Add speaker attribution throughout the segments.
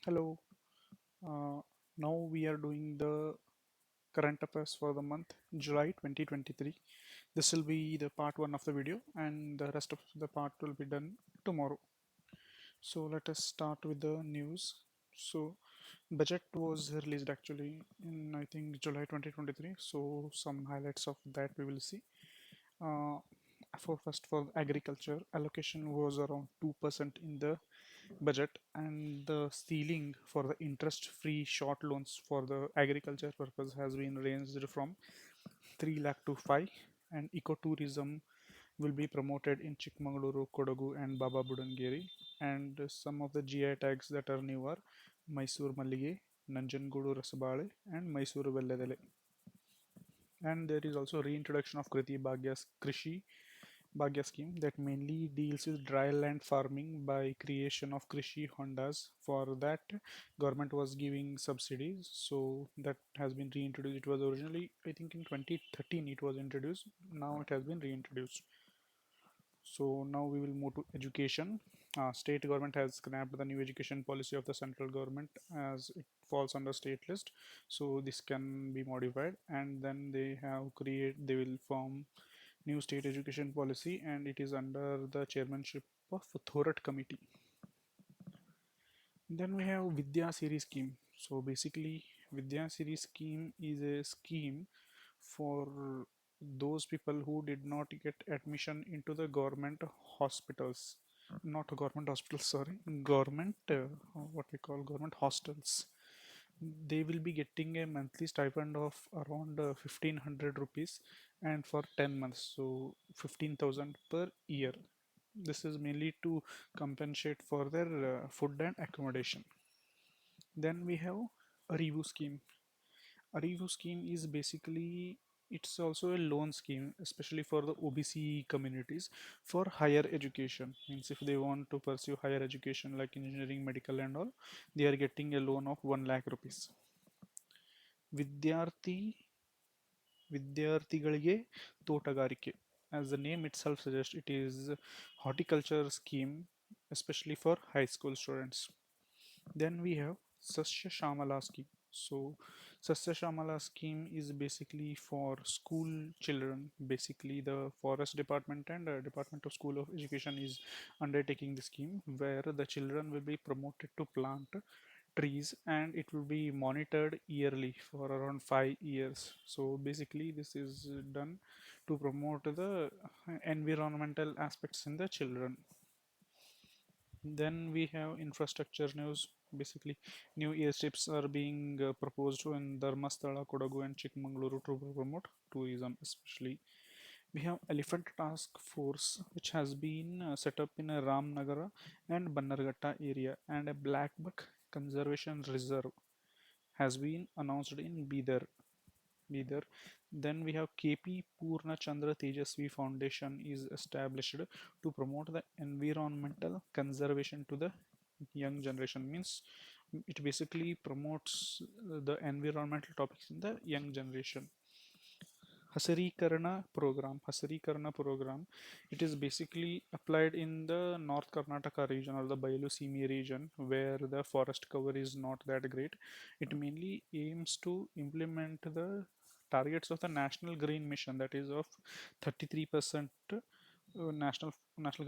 Speaker 1: Hello. Uh, Now we are doing the current affairs for the month July 2023. This will be the part one of the video, and the rest of the part will be done tomorrow. So let us start with the news. So budget was released actually in I think July 2023. So some highlights of that we will see. Uh, for agriculture, allocation was around 2% in the budget, and the ceiling for the interest-free short loans for the agriculture purpose has been raised from 3 lakh to 5, and ecotourism will be promoted in Chikmagaluru, Kodagu, and Baba Budangeri. And some of the GI tags that are new are Mysore Mallige, Nanjangoodu Rasabale, and Mysore Velladele. And there is also reintroduction of Krishi Bhagya scheme that mainly deals with dry land farming by creation of Krishi Hondas. For that, government was giving subsidies, so that has been reintroduced. It was originally, I think, in 2013 it was introduced. Now it has been reintroduced. So now we will move to education. State government has scrapped the new education policy of the central government as it falls under state list. So this can be modified, and then they will form new state education policy, and it is under the chairmanship of Thorat committee. Then we have Vidya Siri scheme. So basically, Vidya Siri scheme is a scheme for those people who did not get admission into the government hospitals. Not government hospitals, sorry, government, what we call government hostels. They will be getting a monthly stipend of around 1500 rupees, and for 10 months, so 15,000 per year. This is mainly to compensate for their food and accommodation. Then we have a review scheme. A review scheme is basically, it's also a loan scheme, especially for the OBC communities for higher education. Means if they want to pursue higher education like engineering, medical, and all, they are getting a loan of 1 lakh rupees. ವಿದ್ಯಾರ್ಥಿ ವಿದ್ಯಾರ್ಥಿಗಳಿಗೆ ತೋಟಗಾರಿಕೆ, as the name itself suggests, it is horticulture scheme especially for high school students. Then we have Sasya Shamala scheme. So Sasya Shamala scheme is basically for school children. Basically the forest department and department of school of education is undertaking the scheme where the children will be promoted to plant trees, and it will be monitored yearly for around 5 years. So basically this is done to promote the environmental aspects in the children. Then we have infrastructure news. Basically, new airstrips are being proposed in Dharmasthala, Kodagu, and Chikmagaluru to promote tourism, especially. We have Elephant Task Force, which has been set up in a Ramnagara and Bannerghatta area, and a Black Buck Conservation Reserve has been announced in Bidar. Then we have KP Purna Chandra Tejasvi Foundation is established to promote the environmental conservation to the young generation. Means it basically promotes the environmental topics in the young generation. Hasari Karna program, it is basically applied in the North Karnataka region or the Bayalu Simi region where the forest cover is not that great. It mainly aims to implement the targets of the National Green Mission, that is of 33% national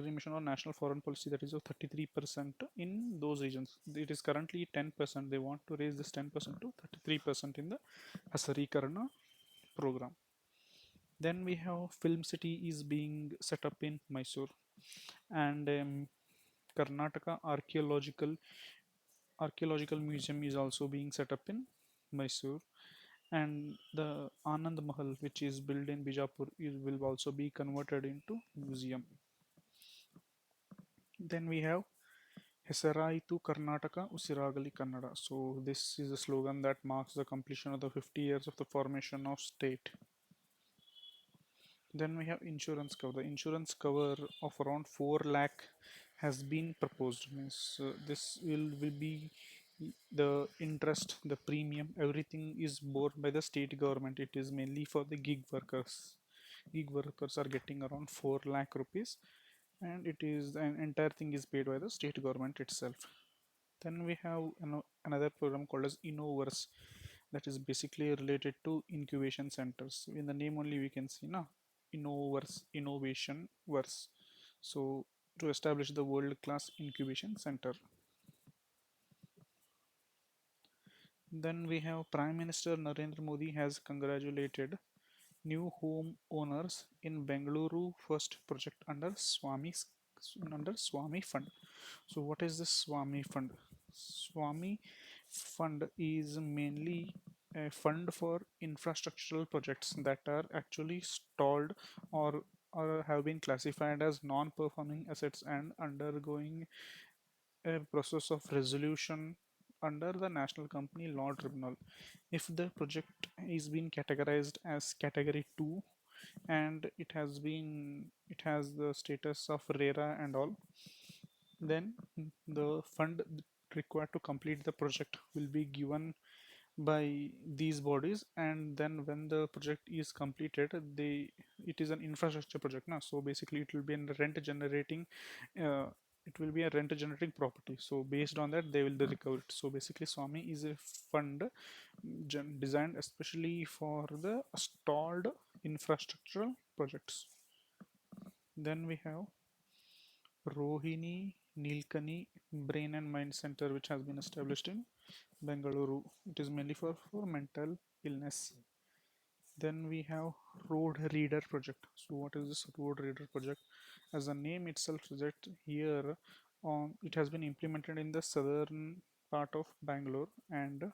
Speaker 1: green mission or national foreign policy, that is of 33% in those regions. It is currently 10%. They want to raise this 10% to 33% in the Hasari Karna program. Then we have Film City is being set up in Mysore, and Karnataka Archaeological Museum is also being set up in Mysore, and the Anand Mahal, which is built in Bijapur, will also be converted into museum. Then we have Hesaraitu Karnataka Usiragali Kannada. So this is a slogan that marks the completion of the 50 years of the formation of state. Then we have insurance cover. The insurance cover of around 4 lakh has been proposed. Means this will be the interest, the premium, everything is borne by the state government. It is mainly for the gig workers. Gig workers are getting around 4 lakh rupees, and it is the entire thing is paid by the state government itself. Then we have another program called as Innoverse, that is basically related to incubation centers. In the name only we can see na Innoverse, innovation verse. So to establish the world-class incubation center. Then we have Prime Minister Narendra Modi has congratulated new home owners in Bengaluru first project under Swami Fund. So what is this Swami Fund? Swami Fund is mainly a fund for infrastructural projects that are actually stalled or have been classified as non-performing assets and undergoing a process of resolution under the National Company Law Tribunal. If the project is being categorized as category 2 and it has the status of RERA and all, then the fund required to complete the project will be given by these bodies, and then when the project is completed, they it is an infrastructure project now, so basically it will be a rent generating uh, it will be a rent generating property, so based on that they will recover it. So basically Swami is a fund designed especially for the stalled infrastructural projects. Then we have Rohini Nilkani Brain and Mind Center, which has been established in Bengaluru. It is mainly for mental illness. Then we have Road Reader Project. So what is this Road Reader Project? As the name itself suggests, here it has been implemented in the southern part of Bangalore, and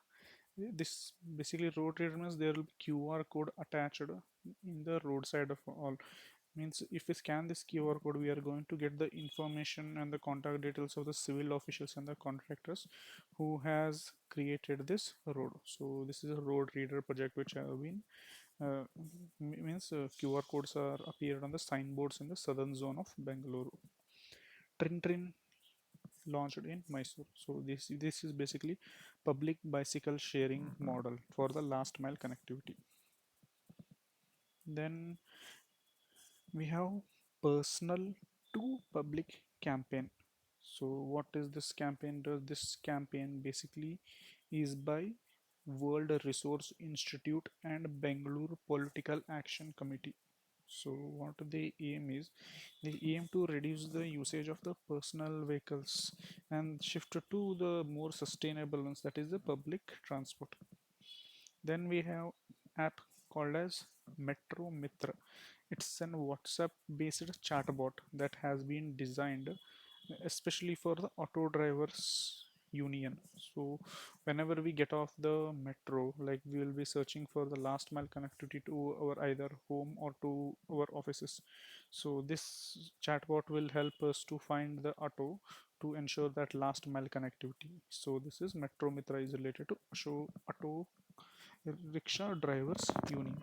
Speaker 1: this basically road reader means there will be QR code attached in the roadside of all. Means if we scan this QR code, we are going to get the information and the contact details of the civil officials and the contractors who has created this road. So this is a road reader project which have been means QR codes are appeared on the signboards in the southern zone of Bangalore. Trin Trin launched in Mysore. So this is basically public bicycle sharing model for the last mile connectivity. Then we have personal to public campaign. So what is this campaign does? This campaign basically is by World Resource Institute and Bangalore Political Action Committee. So what they aim is, they aim to reduce the usage of the personal vehicles and shift to the more sustainable ones, that is the public transport. Then we have app called as Metro Mitra. It's an WhatsApp based chatbot that has been designed especially for the auto drivers union. So whenever we get off the metro, like we will be searching for the last mile connectivity to our either home or to our offices. So this chatbot will help us to find the auto to ensure that last mile connectivity. So this is Metro Mitra is related to auto rickshaw drivers union.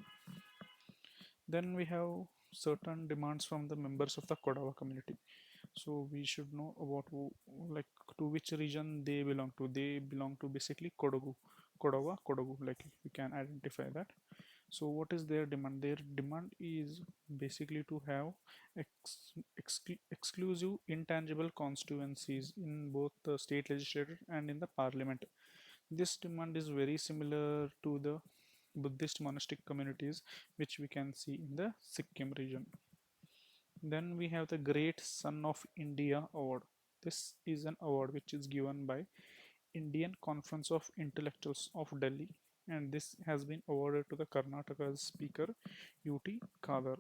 Speaker 1: Then we have certain demands from the members of the Kodava community. So we should know about like to which region they belong to. They belong to basically Kodagu, Kodava, Kodagu. Like you can identify that. So what is their demand? Their demand is basically to have exclusive intangible constituencies in both the state legislature and in the parliament. This demand is very similar to the Buddhist monastic communities which we can see in the Sikkim region. Then we have the Great Son of India Award. This is an award which is given by Indian Conference of Intellectuals of Delhi, and this has been awarded to the Karnataka's speaker UT Khadar.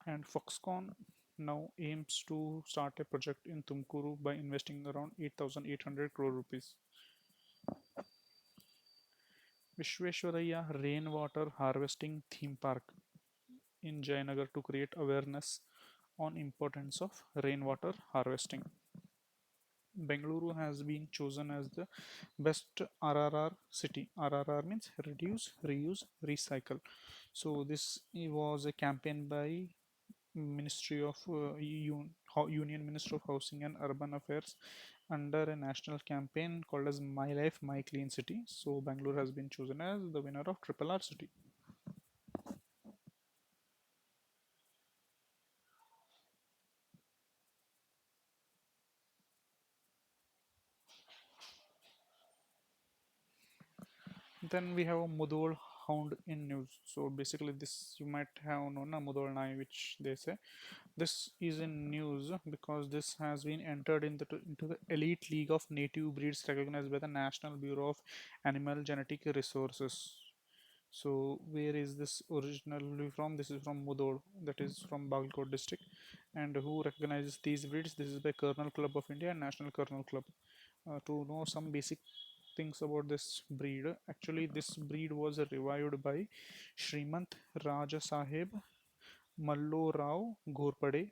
Speaker 1: And Foxconn now aims to start a project in Tumkuru by investing around 8,800 crore rupees. Vishweshwaraya Rainwater Harvesting Theme Park in Jayanagar to create awareness on importance of rainwater harvesting. Bengaluru has been chosen as the best RRR city. RRR means reduce, reuse, recycle. So this was a campaign by Ministry of Union Minister of Housing and Urban Affairs under a national campaign called as My Life, My Clean City. So Bangalore has been chosen as the winner of Triple R City. Then we have a Mudol hound in news. So basically, this you might have known a Mudol Nai, which they say. This is in news because this has been entered into the elite league of native breeds recognized by the National Bureau of Animal Genetic Resources. So where is this originally from? This is from Mudod, that is from Bagalkot district. And who recognizes these breeds? This is by Kernel Club of India and National Kernel Club. To know some basic things about this breed, actually this breed was revived by Srimant Raja Sahib Mallo Rao Ghorpade,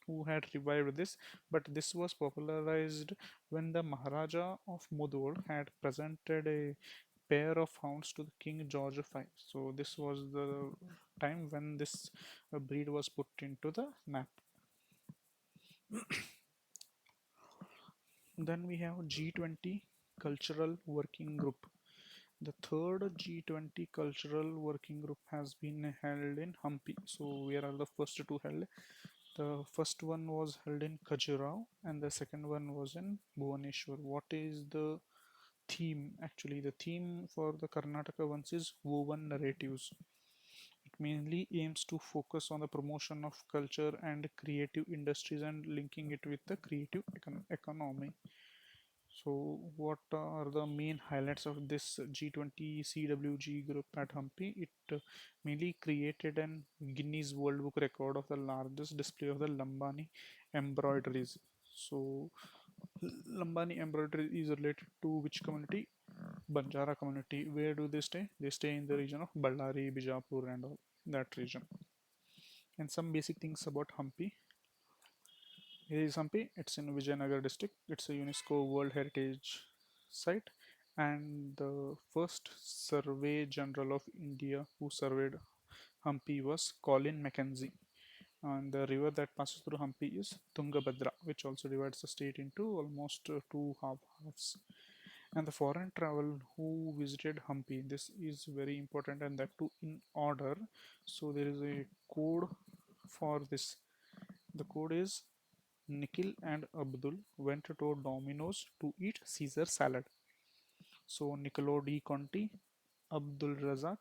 Speaker 1: who had revived this, but this was popularized when the Maharaja of Mudhol had presented a pair of hounds to the King George V. So this was the time when this breed was put into the map. Then we have G20 Cultural Working Group. The third G20 Cultural Working Group has been held in Hampi. So we are the first two held. The first one was held in Khajuraho and the second one was in Bhubaneswar. What is the theme? Actually, the theme for the Karnataka ones is woven narratives. It mainly aims to focus on the promotion of culture and creative industries and linking it with the creative economy. So, what are the main highlights of this G20 CWG group at Hampi? It mainly created an Guinness World Book record of the largest display of the Lambani embroideries. So, Lambani embroidery is related to which community? Banjara community. Where do they stay? They stay in the region of Ballari, Bijapur, and all that region. And some basic things about Hampi. Here is Hampi. It's in Vijayanagar district. It's a UNESCO World Heritage Site. And the first Survey General of India who surveyed Hampi was Colin Mackenzie. And the river that passes through Hampi is Tungabhadra, which also divides the state into almost two halves. And the foreign travel who visited Hampi, this is very important, and that too in order. So there is a code for this. The code is Nikhil and Abdul went to Domino's to eat Caesar salad. So Niccolo Di Conti, Abdul Razak,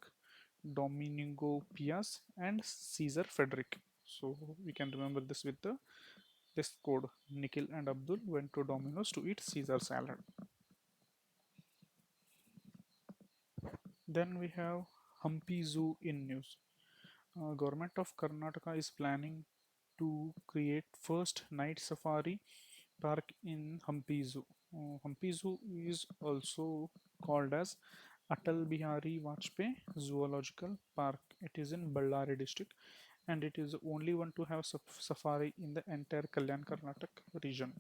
Speaker 1: Domingo Pias, and Caesar Frederick. So we can remember this with the this code. Nikhil and Abdul went to Domino's to eat Caesar salad. Then we have Hampi Zoo in news. Government of Karnataka is planning to create first night safari park in Hampi Zoo. Hampi Zoo is also called as Atal Bihari Vajpayee Zoological Park. It is in Ballari district and it is the only one to have safari in the entire Kalyan Karnataka region.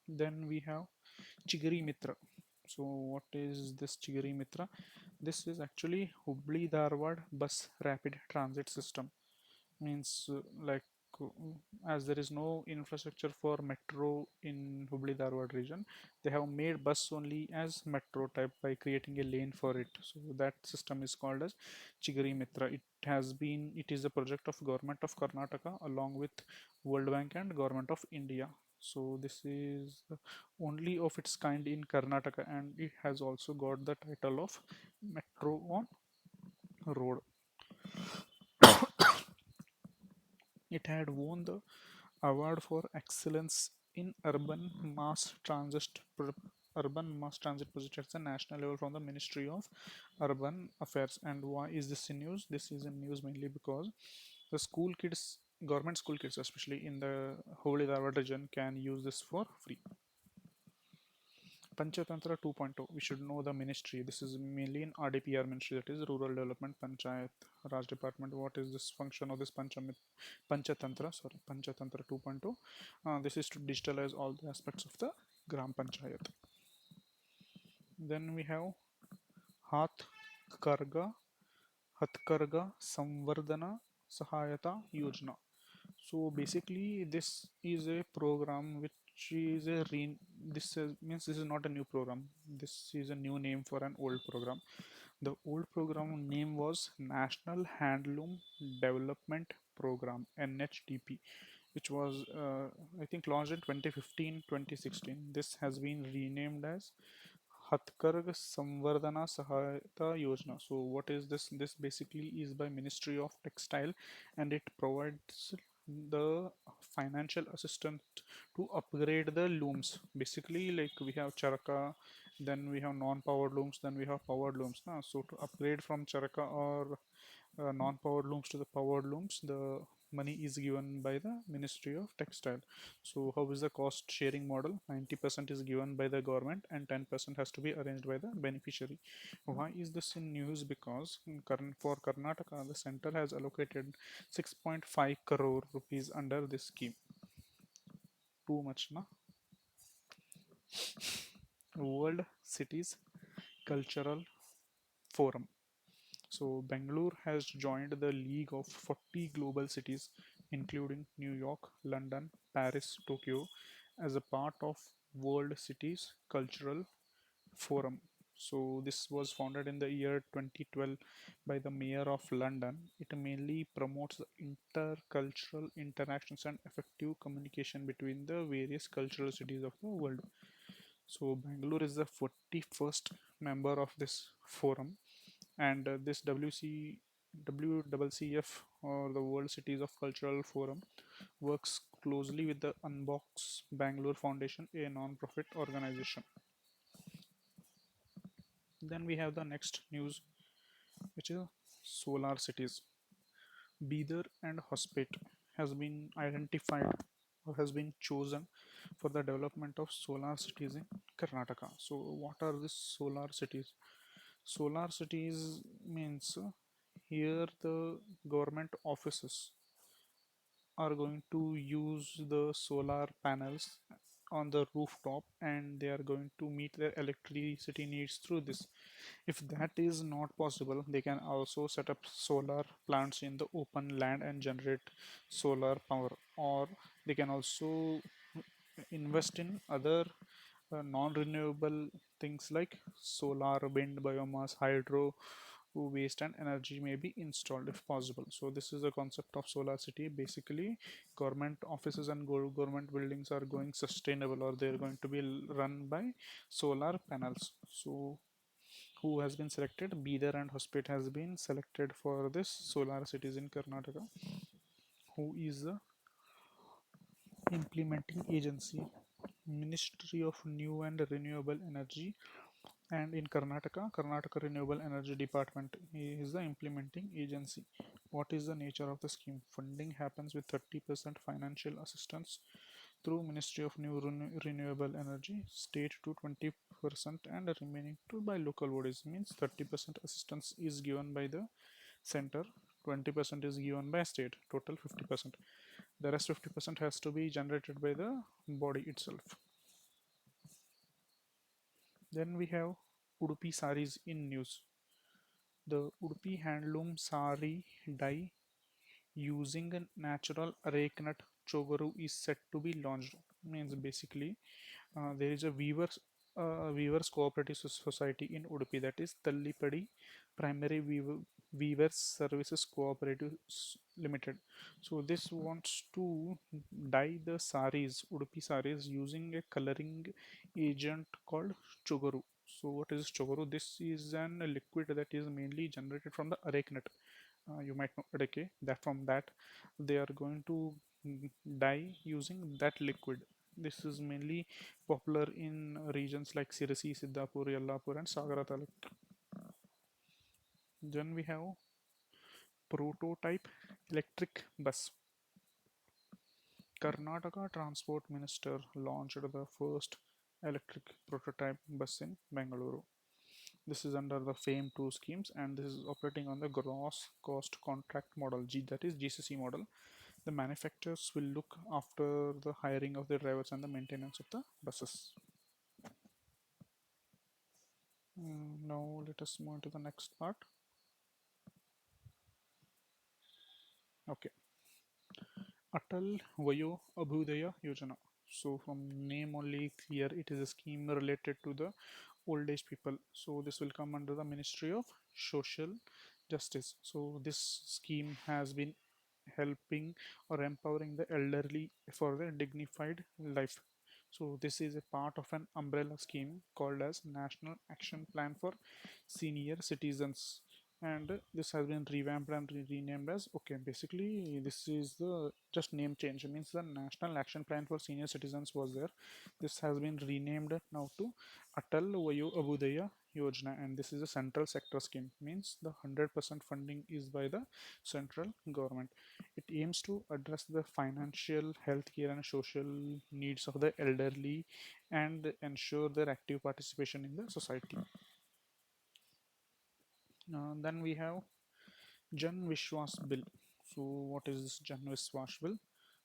Speaker 1: Then we have Chigiri Mitra. So what is this Chigiri Mitra? This is actually Hubli Dharwad bus rapid transit system. Means like uh, as there is no infrastructure for metro in Hubli Dharwad region, they have made bus only as metro type by creating a lane for it. So that system is called as Chigiri Mitra. It is a project of government of Karnataka along with World Bank and government of India. So this is only of its kind in Karnataka and it has also got the title of metro on road. It had won the award for excellence in urban mass transit project at the national level from the Ministry of Urban Affairs. And why is this in news? This is in news mainly because the school kids, government school kids, especially in the Hubli Dharwad region, can use this for free. Panchatantra 2.0, we should know the ministry. This is mainly in RDPR ministry, that is Rural Development Panchayat Raj Department. What is this function of this Panchatantra? Sorry, Panchatantra 2.0. This is to digitalize all the aspects of the Gram Panchayat. Then we have Hath Karga, Hatkarga Samvardhana Sahayata Yojana. So basically, this is a program which is a means this is not a new program. This is a new name for an old program. The old program name was National Handloom Development Program (NHDP), which was I think launched in 2015-2016. This has been renamed as Hatkarg Samvardhana Sahayata Yojana. So what is this? This basically is by Ministry of Textile, and it provides the financial assistance to upgrade the looms. Basically, like we have charaka, then we have non-powered looms, then we have powered looms. Na? So to upgrade from charaka or non-powered looms to the powered looms, the money is given by the Ministry of Textile. So how is the cost sharing model? 90% is given by the government and 10% has to be arranged by the beneficiary. Why is this in news? Because in for Karnataka, the center has allocated 6.5 crore rupees under this scheme. Too much, na? World Cities Cultural Forum. So Bangalore has joined the League of 40 global cities, including New York, London, Paris, Tokyo, as a part of World Cities Cultural Forum. So this was founded in the year 2012 by the Mayor of London. It mainly promotes the intercultural interactions and effective communication between the various cultural cities of the world. So Bangalore is the 41st member of this forum, and this WCCF, or the World Cities of Cultural Forum, works closely with the Unbox Bangalore Foundation, a non-profit organization. Then we have the next news, which is solar cities. Bidar and Hospet has been identified or has been chosen for the development of solar cities in Karnataka. So what are these solar cities? Solar cities means here the government offices are going to use the solar panels on the rooftop, and they are going to meet their electricity needs through this. If that is not possible, they can also set up solar plants in the open land and generate solar power, or they can also invest in other non-renewable things like solar, wind, biomass, hydro waste, and energy may be installed if possible. So this is the concept of solar city. Basically, government offices and government buildings are going sustainable, or they're going to be run by solar panels. So who has been selected? Bidar and Hospet has been selected for this solar cities in Karnataka. Who is the implementing agency? Ministry of New and Renewable Energy, and in Karnataka Renewable Energy Department is the implementing agency. What is the nature of the scheme? Funding happens with 30% financial assistance through Ministry of New Renewable Energy, state to 20%, and the remaining to by local bodies. Means 30% assistance is given by the center, 20% is given by state, total 50%. The rest 50% has to be generated by the body itself. Then we have Udupi saris in news. The Udupi handloom sari dye using a natural arecanut chogaru is set to be launched. Means basically there is a weavers cooperative society in Udupi, that is Tallipadi Primary Weavers Services Cooperative Limited. So this wants to dye the saris, Udupi saris, using a coloring agent called chogaru. So what is chogaru? This is an liquid that is mainly generated from the arecanut. You might know okay, that from that they are going to dye using that liquid. This is mainly popular in regions like Sirasi, Siddhapur, Yellapur, and Sagara Taluk. Then we have prototype electric bus. Karnataka Transport Minister launched the first electric prototype bus in Bengaluru. This is under the FAME 2 schemes, and this is operating on the gross cost contract model, that is GCC model. The manufacturers will look after the hiring of the drivers and the maintenance of the buses. Now let us move to the next part. Okay, Atal Vayo Abhyudaya Yojana. So from name only clear, it is a scheme related to the old age people. So this will come under the Ministry of Social Justice. So this scheme has been helping or empowering the elderly for their dignified life. So this is a part of an umbrella scheme called as National Action Plan for Senior Citizens. And this has been revamped and renamed as, okay, basically this is the just name change. It means the National Action Plan for Senior Citizens was there. This has been renamed now to Atal Vayu Abhudaya Yojana, and this is a central sector scheme. Means the 100% funding is by the central government. It aims to address the financial, healthcare, and social needs of the elderly and ensure their active participation in the society. Then we have Jan Vishwas Bill. So, what is this Jan Vishwas Bill?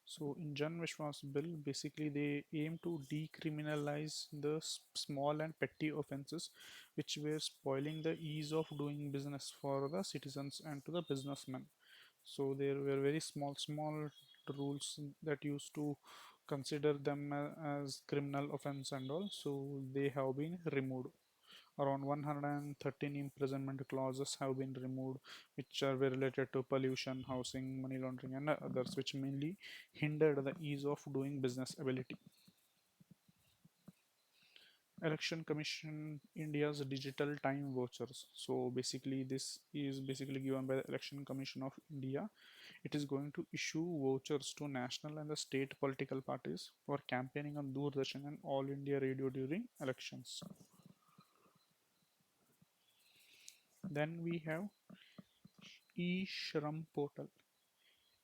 Speaker 1: So, in Jan Vishwas Bill, basically they aim to decriminalize the small and petty offences which were spoiling the ease of doing business for the citizens and to the businessmen. So there were very small rules that used to consider them as criminal offense and all. So they have been removed. Around 113 imprisonment clauses have been removed, which are very related to pollution, housing, money laundering, and others, which mainly hindered the ease of doing business ability. Election Commission India's digital time vouchers. So basically, this is basically given by the Election Commission of India. It is going to issue vouchers to national and the state political parties for campaigning on Doordarshan and All India Radio during elections. Then we have eShram portal.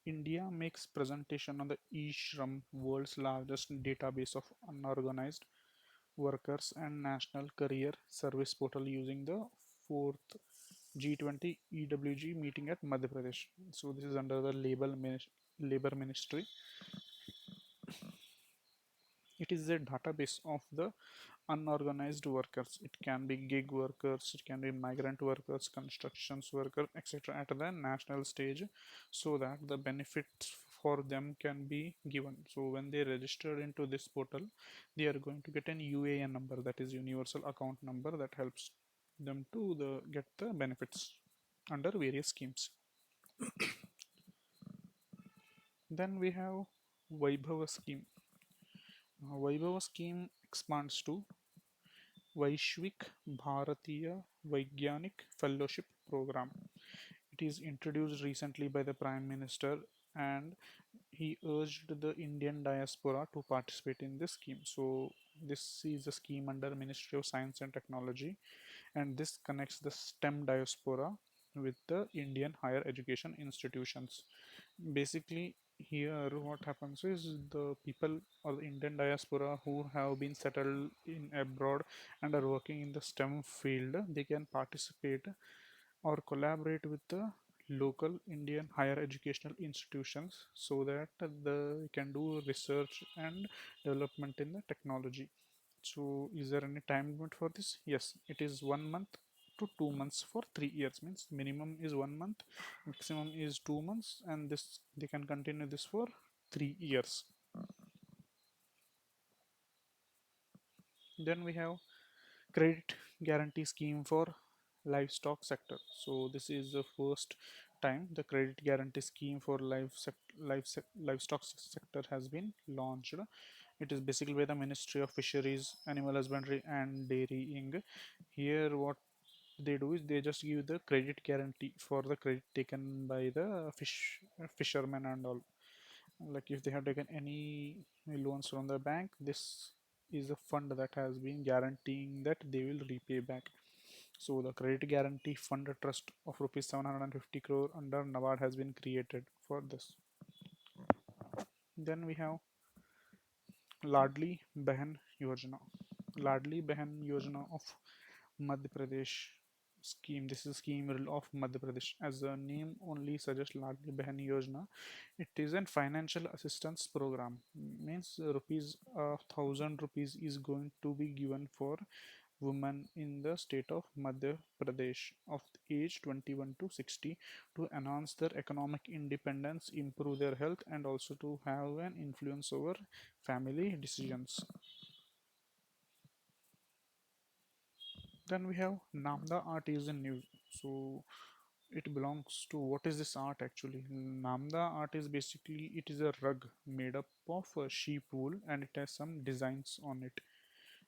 Speaker 1: India makes presentation on the eShram, world's largest database of unorganized workers and national career service portal, using the fourth G20 EWG meeting at Madhya Pradesh. So this is under the Labor Ministry. It is a database of the unorganized workers. It can be gig workers, it can be migrant workers, constructions worker, etc. at the national stage, so that the benefits for them can be given. So when they register into this portal, they are going to get an UAN number, that is universal account number, that helps them to get the benefits under various schemes. Then we have Vaibhava scheme. Vaibhava scheme expands to Vaishvik Bharatiya Vaigyanik Fellowship Program. It is introduced recently by the Prime Minister, and he urged the Indian diaspora to participate in this scheme. So this is a scheme under Ministry of Science and Technology, and this connects the STEM diaspora with the Indian higher education institutions. Basically, here what happens is the people or the Indian diaspora who have been settled in abroad and are working in the STEM field, they can participate or collaborate with the local Indian higher educational institutions, so that they can do research and development in the technology. So, is there any time limit for this? Yes, it is 1 month to 2 months for 3 years. Means minimum is 1 month, maximum is 2 months, and this they can continue this for 3 years. Then we have credit guarantee scheme for livestock sector. So this is the first time the credit guarantee scheme for livestock sector has been launched. It is basically by the Ministry of Fisheries, Animal Husbandry and Dairying. Here what they do is they just give the credit guarantee for the credit taken by the fishermen and all. Like if they have taken any loans from the bank, this is a fund that has been guaranteeing that they will repay back. So the credit guarantee fund trust of rupees 750 crore under NABARD has been created for this. Then we have Ladli Behan Yojana. Ladli Behan Yojana of Madhya Pradesh scheme. This is scheme of Madhya Pradesh. As the name only suggests, Ladli Behan Yojana, it is a financial assistance program. Means rupees 1,000 rupees is going to be given for women in the state of Madhya Pradesh of age 21 to 60 to enhance their economic independence, improve their health, and also to have an influence over family decisions. Then we have Namda Artisan News. So it belongs to, what is this art actually? Namda art is basically, it is a rug made up of sheep wool and it has some designs on it.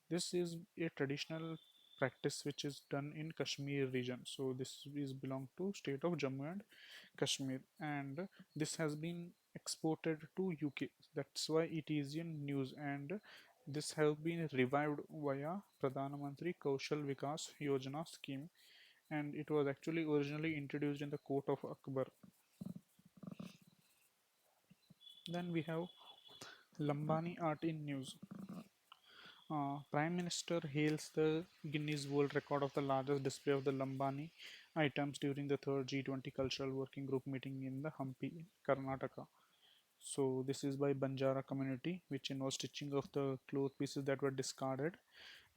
Speaker 1: This is a traditional practice which is done in Kashmir region. So this is belong to state of Jammu and Kashmir, and this has been exported to UK. That's why it is in news, and this have been revived via Pradhan Mantri Kaushal Vikas Yojana scheme, and it was actually originally introduced in the court of Akbar. Then we have Lambani art in news. Prime Minister hails the Guinness World Record of the largest display of the Lambani items during the third G20 Cultural Working Group meeting in the Hampi, Karnataka. So this is by Banjara community, which involves stitching of the cloth pieces that were discarded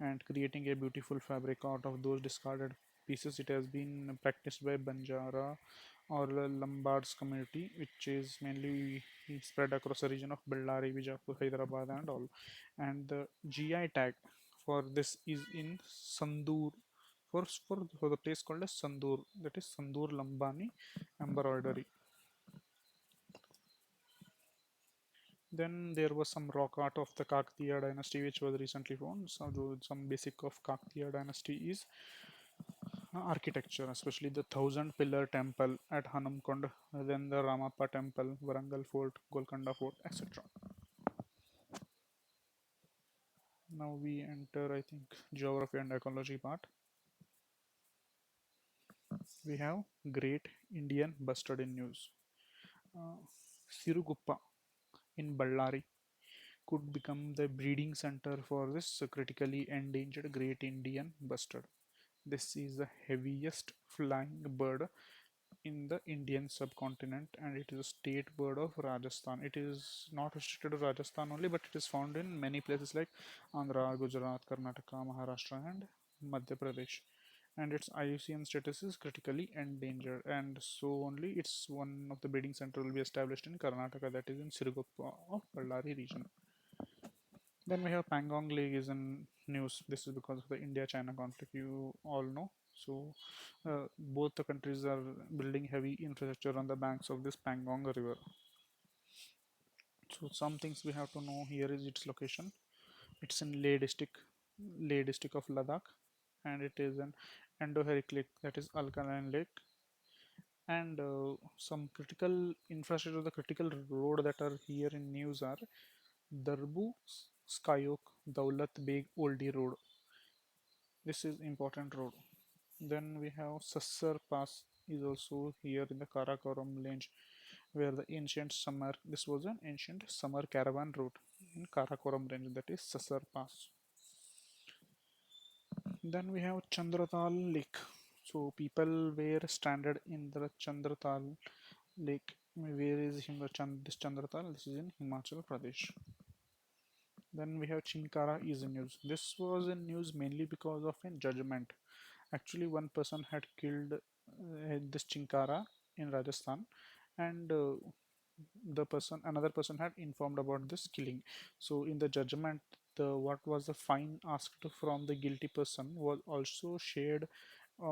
Speaker 1: and creating a beautiful fabric out of those discarded pieces. It has been practiced by Banjara or the Lombards community, which is mainly spread across the region of Bellary, Bijapur, Hyderabad, and all. And the GI tag for this is in Sandur. For the place called as Sandur, that is Sandur Lambani embroidery. Then there was some rock art of the Kakatiya dynasty which was recently found. So some basic of Kakatiya dynasty is architecture, especially the thousand pillar temple at Hanamkund, then the Ramappa temple, Varangal fort, Golconda fort, etc. Now we enter, I think, geography and ecology part. We have Great Indian Bustard in news. Uh, Siruguppa in Ballari could become the breeding center for this critically endangered Great Indian Bustard. This is the heaviest flying bird in the Indian subcontinent and it is a state bird of Rajasthan. It is not restricted to Rajasthan only, but it is found in many places like Andhra, Gujarat, Karnataka, Maharashtra, and Madhya Pradesh. And its IUCN status is critically endangered, and so only its one of the breeding center will be established in Karnataka, that is in Sirugappa of Ballari region. Then we have Pangong Lake is in news. This is because of the India-China conflict. You all know. So both the countries are building heavy infrastructure on the banks of this Pangong River. So some things we have to know here is its location. It's in Leh district of Ladakh, and it is an endorheic lake, that is alkaline lake. And some critical infrastructure, the critical road that are here in news are Darbu Skyok Daulat Beg Oldie Road. This is important road. Then we have Sassar Pass is also here in the Karakoram range where the ancient summer, this was an ancient summer caravan route in Karakoram range, that is Sassar Pass. Then we have Chandratal Lake. So people were stranded in the Chandratal Lake. Where is this Chandratal? This is in Himachal Pradesh. Then we have Chinkara is in news. This was in news mainly because of a judgment. Actually, one person had killed this Chinkara in Rajasthan, and another person had informed about this killing. So, in the judgment, the what was the fine asked from the guilty person was also shared.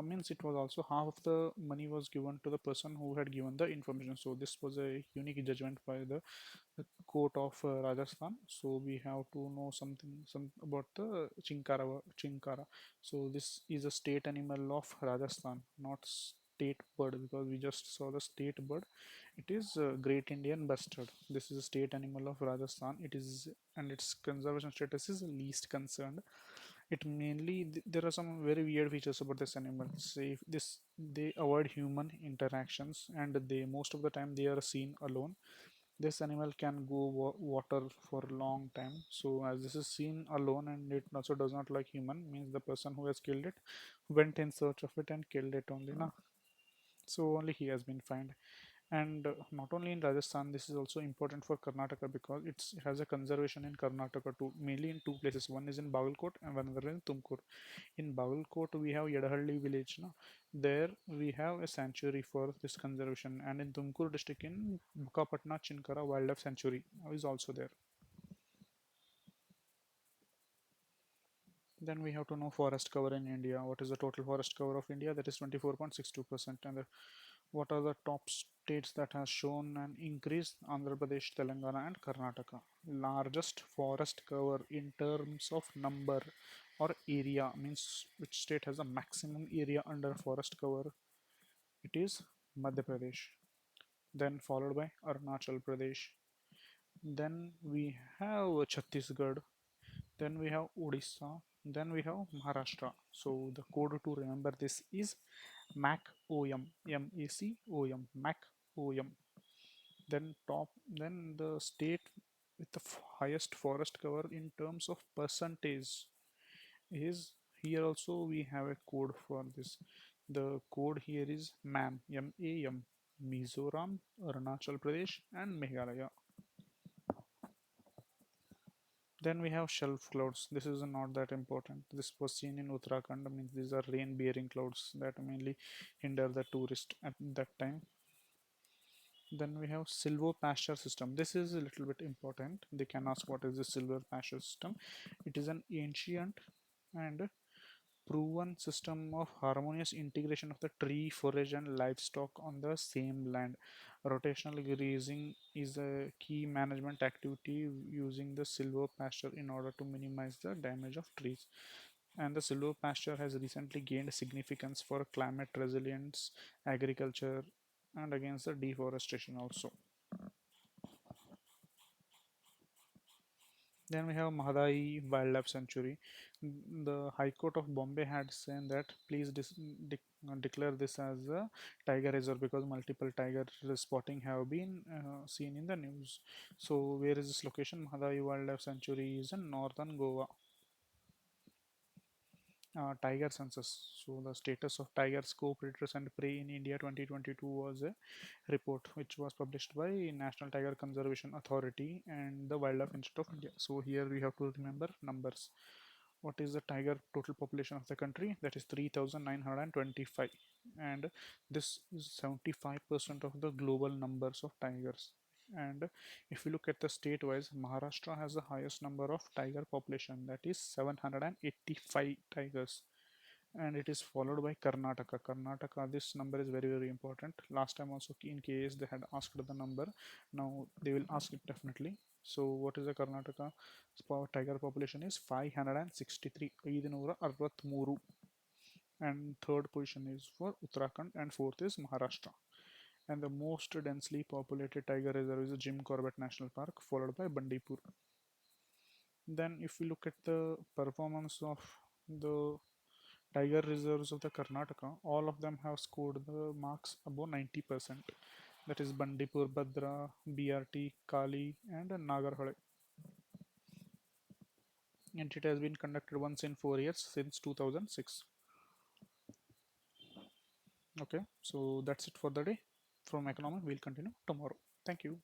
Speaker 1: Means it was also half of the money was given to the person who had given the information. So this was a unique judgment by the court of Rajasthan. So we have to know some about the Chinkara. So this is a state animal of Rajasthan, not state bird, because we just saw the state bird. It is Great Indian Bustard. This is a state animal of Rajasthan. It is, and its conservation status is least concerned. It mainly there are some very weird features about this animal. Say this, they avoid human interactions and they most of the time they are seen alone. This animal can go water for a long time. So as this is seen alone and it also does not like human, means the person who has killed it went in search of it and killed it only na. So only he has been found. And not only in Rajasthan, this is also important for Karnataka because it has a conservation in Karnataka too, mainly in two places. One is in Bagalkot and another in Tumkur. In Bagalkot, we have Yadahalli village. No? There we have a sanctuary for this conservation, and in Tumkur district in Bukapatna Chinkara Wildlife Sanctuary is also there. Then we have to know forest cover in India. What is the total forest cover of India? That is 24.62%. And What are the top states that has shown an increase? Andhra Pradesh, Telangana, and Karnataka. Largest forest cover in terms of number or area means which state has the maximum area under forest cover? It is Madhya Pradesh. Then followed by Arunachal Pradesh. Then we have Chhattisgarh. Then we have Odisha. Then we have Maharashtra. So the code to remember this is MAC OM. MACOM. MAC OM. Then the state with the highest forest cover in terms of percentage is here also we have a code for this. The code here is MAM. Mizoram, Arunachal Pradesh, and Meghalaya. Then we have shelf clouds. This is not that important. This was seen in Uttarakhand. Means these are rain-bearing clouds that mainly hinder the tourist at that time. Then we have silver pasture system. This is a little bit important. They can ask what is the silver pasture system. It is an ancient and proven system of harmonious integration of the tree, forage, and livestock on the same land. Rotational grazing is a key management activity using the silver pasture in order to minimize the damage of trees. And the silver pasture has recently gained significance for climate resilience, agriculture, and against the deforestation also. Then we have Mahadai Wildlife Sanctuary. The High Court of Bombay had said that please declare this as a tiger reserve because multiple tiger spotting have been seen in the news. So where is this location? Mahadai Wildlife Sanctuary is in northern Goa. Tiger census. So the status of tigers, co-predators and prey in India 2022 was a report which was published by National Tiger Conservation Authority and the Wildlife Institute of India. So here we have to remember numbers. What is the tiger total population of the country? That is 3,925, and this is 75% of the global numbers of tigers. And if you look at the state wise, Maharashtra has the highest number of tiger population, that is 785 tigers, and it is followed by Karnataka. Karnataka, this number is very very important. Last time also in case they had asked the number, now they will ask it definitely. So what is the Karnataka tiger population is 563, 563, and third position is for Uttarakhand and fourth is Maharashtra. And the most densely populated tiger reserve is the Jim Corbett National Park, followed by Bandipur. Then if we look at the performance of the tiger reserves of the Karnataka, all of them have scored the marks above 90%. That is Bandipur, Bhadra, BRT, Kali, and Nagarhole. And it has been conducted once in 4 years since 2006. Okay, so that's it for the day. From economy, we'll continue tomorrow. Thank you.